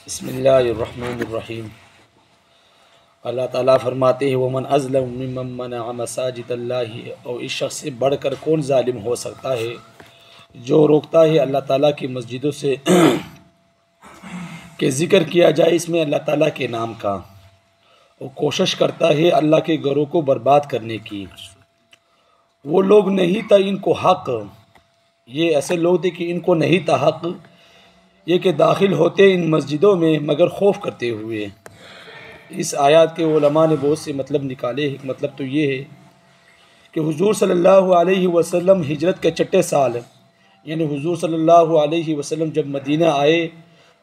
बिस्मिल्लाहिर्रहमानिर्रहीम। अल्लाह ताला फरमाते हैं वमन अज़लम मिम्मन मनअ मसाजिदल्लाहि, और इस शख्स से बढ़कर कौन जालिम हो सकता है जो रोकता है अल्लाह ताला की मस्जिदों से के ज़िक्र किया जाए इसमें अल्लाह ताला के नाम का, और कोशिश करता है अल्लाह के घरों को बर्बाद करने की। वो लोग नहीं था इनको हक़, ये ऐसे लोग थे कि इनको नहीं था हक़ ये कि दाखिल होते इन मस्जिदों में मगर खौफ करते हुए। इस आयत के उलमा ने बहुत से मतलब निकाले। एक मतलब तो ये है कि हुजूर सल्लल्लाहु अलैहि वसल्लम हिजरत के छठे साल, यानी हुजूर सल्लल्लाहु अलैहि वसल्लम जब मदीना आए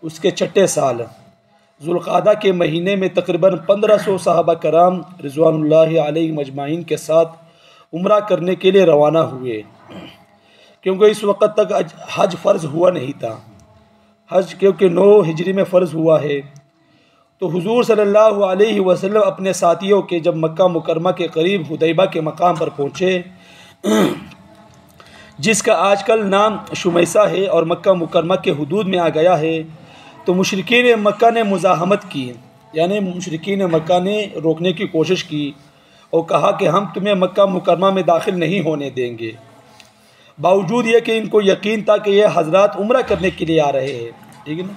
उसके छठे साल ज़ुल्क़ादा के महीने में तकरीबन 1500 सहाबा कराम रिज़वानुल्लाहि अलैहिम अजमाइन के साथ उम्रा करने के लिए रवाना हुए, क्योंकि इस वक्त तक हज फ़र्ज़ हुआ नहीं था। हज क्योंकि 9 हिजरी में फ़र्ज़ हुआ है, तो हुजूर सल्लल्लाहु अलैहि वसल्लम अपने साथियों के जब मक्का मुकरमा के करीब हुदैबा के मकाम पर पहुँचे, जिसका आजकल नाम शुमैसा है और मक्का मुकरमा के हुदूद में आ गया है, तो मुशरिकीन मक्का ने मुज़ाहमत की, यानी मुशरिकीन मक्का ने रोकने की कोशिश की और कहा कि हम तुम्हें मक्का मुकरमा में दाखिल नहीं होने देंगे। बावजूद ये कि इनको यकीन था कि ये हज़रात उम्रा करने के लिए आ रहे हैं, ठीक है ना।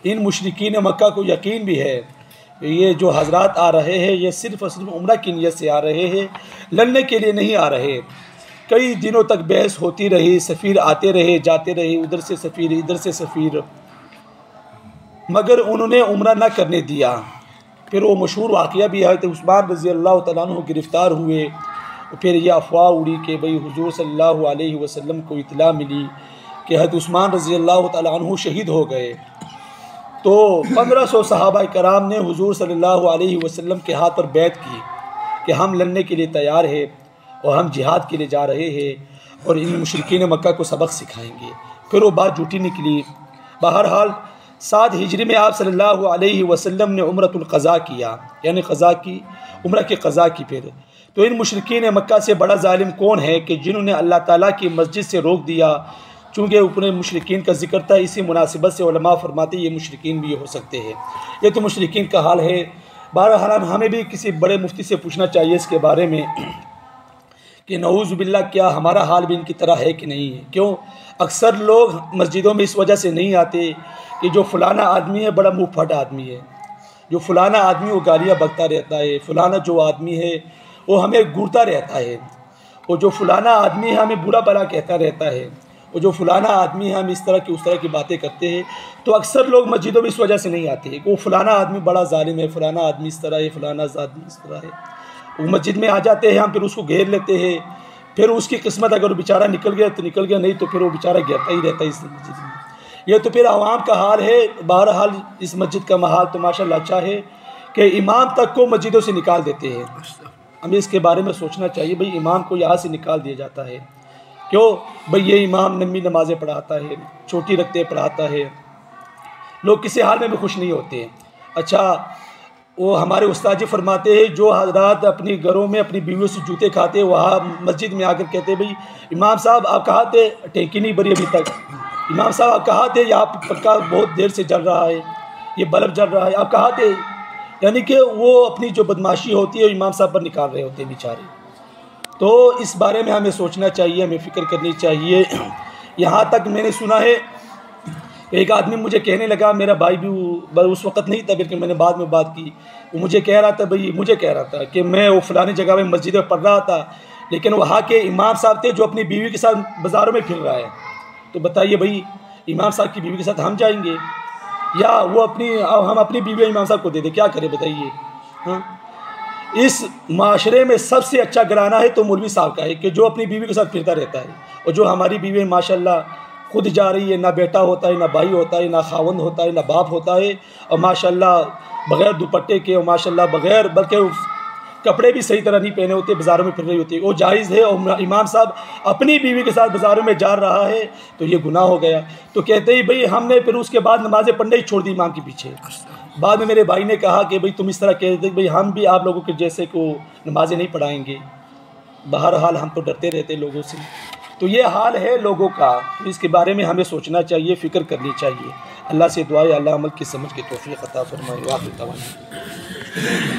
इन मुशरिकीन मक्का को यकीन भी है ये जो हज़रात आ रहे हैं ये सिर्फ़ और सिर्फ उम्रा की नीयत से आ रहे हैं, लड़ने के लिए नहीं आ रहे। कई दिनों तक बहस होती रही, सफ़ीर आते रहे जाते रहे, उधर से सफ़ीर इधर से सफ़ीर, मगर उन्होंने उम्रा ना करने दिया। फिर वो मशहूर वाक़या भी है कि उस्मान रज़ी अल्लाह तआला अन्हु गिरफ़्तार हुए। फिर यह अफवाह उड़ी कि भाई हुजूर सल्लल्लाहु अलैहि वसल्लम को इत्तला मिली कि हज़रत उस्मान रज़ी अल्लाह तआला अन्हु शहीद हो गए, तो 1500 सहाबा कराम ने हुजूर सल्लल्लाहु अलैहि वसल्लम के हाथ पर बैत की कि हम लड़ने के लिए तैयार हैं और हम जिहाद के लिए जा रहे हैं और इन मुशरिकीन मक्का को सबक सिखाएंगे। फिर वो बात झूठी निकली। बहरहाल 7 हिजरी में आप सल्लल्लाहु अलैहि वसल्लम ने उम्रतुल क़ज़ा किया, यानी क़ज़ा की, उम्र के क़ज़ा की। फिर तो इन मुशरिकीन मक्का से बड़ा जालिम कौन है कि जिन्होंने अल्लाह ताला की मस्जिद से रोक दिया। चूँकि ऊपर मुशरिकीन का जिक्र था, इसी मुनासिबत से उलमा फरमाते ये मुशरिकीन भी हो सकते हैं। ये तो मुशरिकीन का हाल है। बहरहाल हमें भी किसी बड़े मुफ्ती से पूछना चाहिए इसके बारे में कि नऊज़ बिल्लाह क्या हमारा हाल भी इनकी तरह है कि नहीं है। क्यों अक्सर लोग मस्जिदों में इस वजह से नहीं आते कि जो फलाना आदमी है बड़ा मुँह फट आदमी है, जो फलाना आदमी वो गालियाँ बकता रहता है, फलाना जो आदमी है वो हमें घूरता रहता है, वो जो फलाना आदमी है हमें बुरा भला कहता रहता है, वो जो फलाना आदमी है हम इस तरह की उस तरह की बातें करते हैं। तो अक्सर लोग मस्जिदों में इस वजह से नहीं आते कि वो फलाना आदमी बड़ा जालिम है, फलाना आदमी इस तरह है, फलाना आदमी इस तरह है। वो मस्जिद में आ जाते हैं, हम फिर उसको घेर लेते हैं। फिर उसकी किस्मत अगर वो बेचारा निकल गया तो निकल गया, नहीं तो फिर वो बेचारा गिरता ही रहता है इस मस्जिद में। ये तो फिर आवाम का हाल है। बहरहाल इस मस्जिद का माहौल तो माशाल्लाह अच्छा है कि इमाम तक को मस्जिदों से निकाल देते हैं। हमें इसके बारे में सोचना चाहिए। भाई इमाम को यहाँ से निकाल दिया जाता है क्यों? भाई ये इमाम लंबी नमाज़ें पढ़ाता है, छोटी रखते पढ़ाता है, लोग किसी हाल में भी खुश नहीं होते। अच्छा, वो हमारे उस्ताद जी फरमाते हैं जो हज़रात अपनी घरों में अपनी बीवियों से जूते खाते वहाँ मस्जिद में आकर कहते भाई इमाम साहब आप कहाँ थे, टैंकी नहीं भरी अभी तक, इमाम साहब आप कहाँ थे, यहाँ पक्का बहुत देर से जल रहा है, ये बल्ब जल रहा है, आप कहाँ थे। यानी कि वो अपनी जो बदमाशी होती है इमाम साहब पर निकाल रहे होते हैं बेचारे। तो इस बारे में हमें सोचना चाहिए, हमें फ़िक्र करनी चाहिए। यहाँ तक मैंने सुना है एक आदमी मुझे कहने लगा, मेरा भाई भी उस वक़्त नहीं था बल्कि मैंने बाद में बात की, वो मुझे कह रहा था भाई मुझे कह रहा था कि मैं वो फ़लानी जगह में मस्जिद में पढ़ रहा था, लेकिन वहाँ के इमाम साहब थे जो अपनी बीवी के साथ बाज़ारों में फिर रहा है। तो बताइए भाई इमाम साहब की बीवी के साथ हम जाएंगे या वो हम अपनी बीवी इमाम साहब को दे दें, क्या करें बताइए। हाँ, इस माशरे में सबसे अच्छा घराना है तो मौलवी साहब का है कि जो अपनी बीवी के साथ फिरता रहता है, और जो हमारी बीवी माशाल्लाह खुद जा रही है, ना बेटा होता है, ना भाई होता है, ना खावंद होता है, ना बाप होता है, और माशाल्लाह बग़ैर दुपट्टे के और माशाल्लाह बग़ैर बल्कि कपड़े भी सही तरह नहीं पहने होते, बाज़ारों में फिर रही होती है, वो जायज़ है। और इमाम साहब अपनी बीवी के साथ बाज़ारों में जा रहा है तो ये गुनाह हो गया। तो कहते ही भाई हमने फिर उसके बाद नमाज़ें पढ़ने ही छोड़ दी इमाम के पीछे। बाद में मेरे भाई ने कहा कि भाई तुम इस तरह कहते भाई हम भी आप लोगों के जैसे को नमाज़ें नहीं पढ़ाएंगे। बहरहाल हम तो डरते रहते लोगों से। तो ये हाल है लोगों का, तो इसके बारे में हमें सोचना चाहिए, फ़िक्र करनी चाहिए। अल्लाह से दुआ है अल्लाह अमल की समझ की तौफीक अता फरमाए। वाक़िअ तवाना।